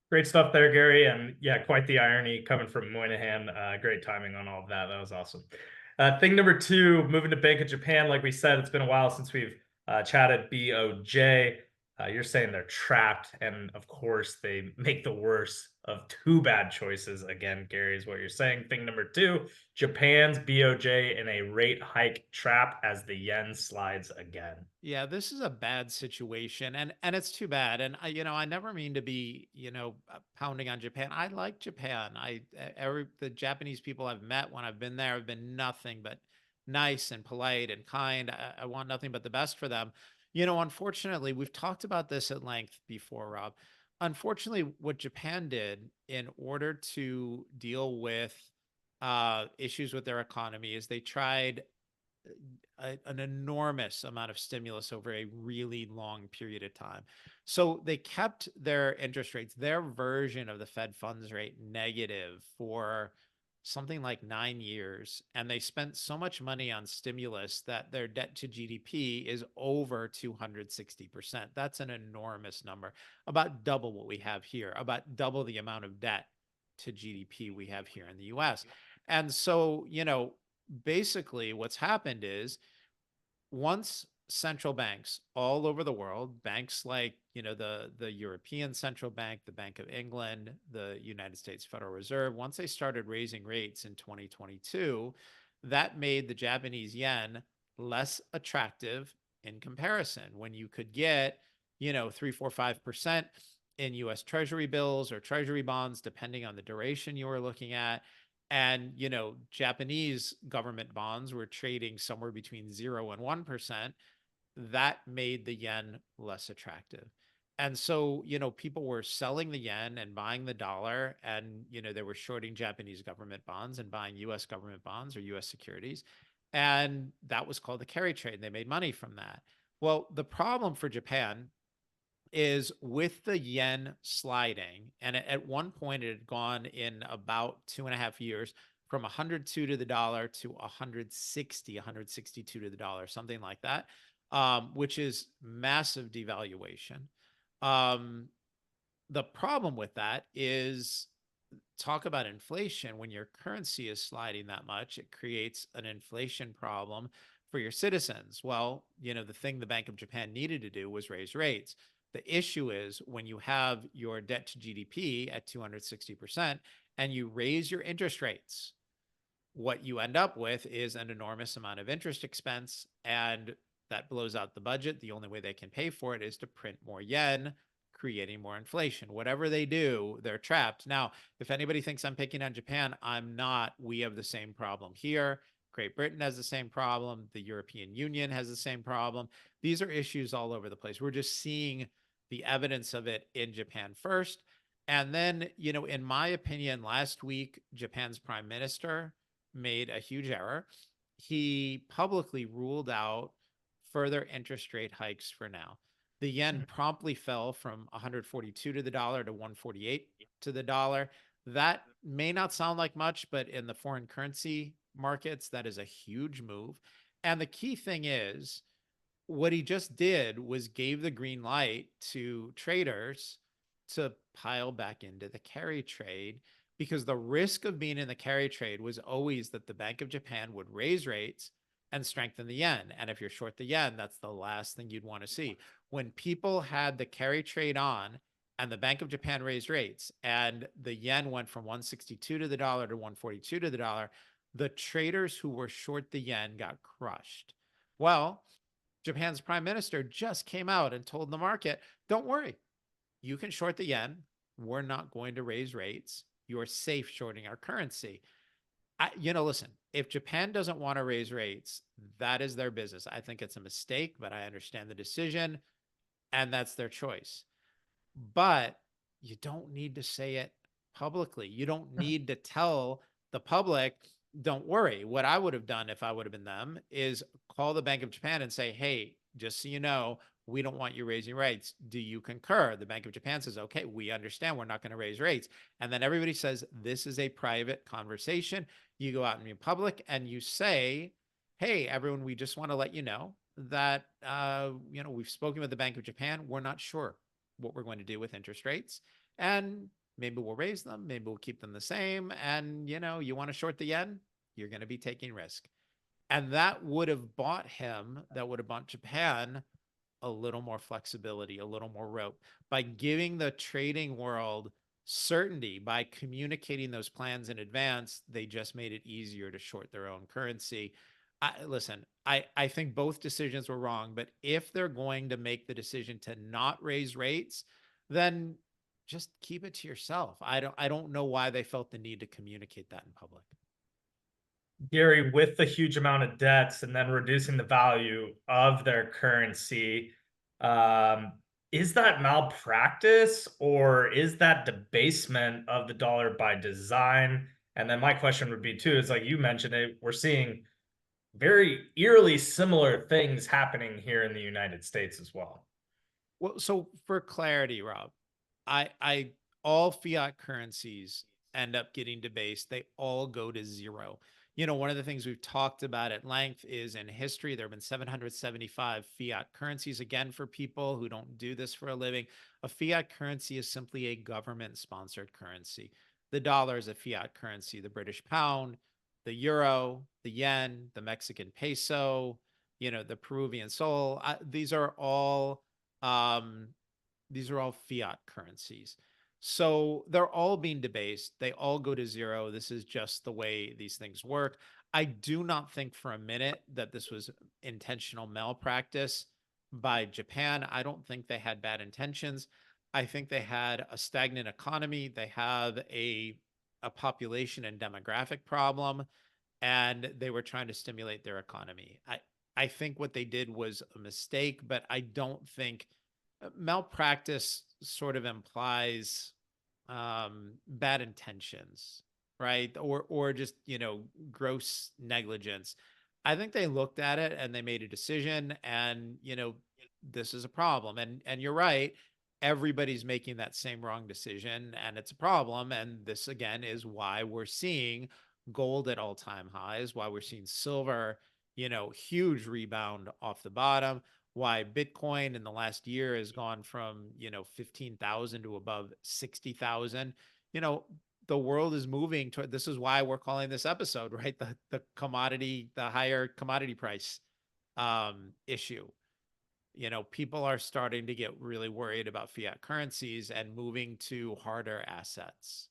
Great stuff there, Gary. And yeah, quite the irony coming from Moynihan. Great timing on all of that. That was awesome. Thing number two, moving to Bank of Japan. Like we said, it's been a while since we've chatted BoJ. You're saying they're trapped. And of course, they make the worst of two bad choices. Again, Gary, is what you're saying. Thing number two, Japan's BoJ in a rate hike trap as the yen slides again. Yeah, this is a bad situation, and it's too bad. And I never mean to be, pounding on Japan. I like Japan. Every the Japanese people I've met when I've been there have been nothing but nice and polite and kind. I want nothing but the best for them. Unfortunately, we've talked about this at length before, Rob. Unfortunately, what Japan did in order to deal with issues with their economy is they tried an enormous amount of stimulus over a really long period of time. So they kept their interest rates, their version of the Fed funds rate, negative for something like 9 years. And they spent so much money on stimulus that their debt to GDP is over 260%. That's an enormous number, about double what we have here, about double the amount of debt to GDP we have here in the US. And so, basically what's happened is once central banks all over the world, banks like, the European Central Bank, the Bank of England, the United States Federal Reserve, once they started raising rates in 2022, that made the Japanese yen less attractive in comparison. When you could get, 3, 4, 5% in US Treasury bills or Treasury bonds, depending on the duration you were looking at, and Japanese government bonds were trading somewhere between 0 and 1%. That made the yen less attractive. And so, people were selling the yen and buying the dollar, and they were shorting Japanese government bonds and buying US government bonds or US securities. And that was called the carry trade, and they made money from that. Well, the problem for Japan is with the yen sliding, and at one point it had gone in about 2.5 years from 102 to the dollar to 160, 162 to the dollar, something like that, which is massive devaluation. Um, the problem with that is, talk about inflation. When your currency is sliding that much, it creates an inflation problem for your citizens. Well, the thing the Bank of Japan needed to do was raise rates. The issue is when you have your debt to GDP at 260% and you raise your interest rates, what you end up with is an enormous amount of interest expense, and that blows out the budget. The only way they can pay for it is to print more yen, creating more inflation. Whatever they do, they're trapped. Now, if anybody thinks I'm picking on Japan, I'm not. We have the same problem here. Great Britain has the same problem. The European Union has the same problem. These are issues all over the place. We're just seeing the evidence of it in Japan first. And then, in my opinion, last week, Japan's prime minister made a huge error. He publicly ruled out further interest rate hikes for now. The yen promptly fell from 142 to the dollar to 148 to the dollar. That may not sound like much, but in the foreign currency markets, that is a huge move. And the key thing is, what he just did was gave the green light to traders to pile back into the carry trade, because the risk of being in the carry trade was always that the Bank of Japan would raise rates and strengthen the yen. And if you're short the yen, that's the last thing you'd want to see. When people had the carry trade on and the Bank of Japan raised rates and the yen went from 162 to the dollar to 142 to the dollar, the traders who were short the yen got crushed. Well, Japan's prime minister just came out and told the market, don't worry, you can short the yen. We're not going to raise rates. You're safe shorting our currency. Listen, if Japan doesn't want to raise rates, that is their business. I think it's a mistake, but I understand the decision, and that's their choice. But you don't need to say it publicly. You don't need to tell the public, don't worry. What I would have done if I would have been them is call the Bank of Japan and say, hey, just so you know, we don't want you raising rates. Do you concur? The Bank of Japan says, okay, we understand. We're not going to raise rates. And then everybody says, this is a private conversation. You go out in public and you say, hey, everyone, we just want to let you know that, we've spoken with the Bank of Japan. We're not sure what we're going to do with interest rates. And maybe we'll raise them, maybe we'll keep them the same. And, you want to short the yen, you're going to be taking risk. And that would have bought Japan a little more flexibility, a little more rope by giving the trading world certainty, by communicating those plans in advance. They just made it easier to short their own currency. Listen, I think both decisions were wrong, but if they're going to make the decision to not raise rates, then just keep it to yourself. I don't know why they felt the need to communicate that in public. Gary, with the huge amount of debts and then reducing the value of their currency, um, is that malpractice or is that debasement of the dollar by design? And then my question would be too, is like you mentioned it, we're seeing very eerily similar things happening here in the United States as well. Well, so for clarity, Rob, I all fiat currencies end up getting debased. They all go to zero. One of the things we've talked about at length is in history, there have been 775 fiat currencies. Again, for people who don't do this for a living, a fiat currency is simply a government sponsored currency. The dollar is a fiat currency, the British pound, the euro, the yen, the Mexican peso, the Peruvian sol. Um, these are all fiat currencies. So they're all being debased. They all go to zero. This is just the way these things work. I do not think for a minute that this was intentional malpractice by Japan. I don't think they had bad intentions. I think they had a stagnant economy. They have a population and demographic problem, and they were trying to stimulate their economy. I think what they did was a mistake, but I don't think malpractice sort of implies bad intentions, right? Or just gross negligence. I think they looked at it and they made a decision, and this is a problem. And you're right, everybody's making that same wrong decision, and it's a problem. And this again is why we're seeing gold at all-time highs, why we're seeing silver, huge rebound off the bottom, why Bitcoin in the last year has gone from, 15,000 to above 60,000. The world is moving toward, this is why we're calling this episode, right? The higher commodity price issue. People are starting to get really worried about fiat currencies and moving to harder assets.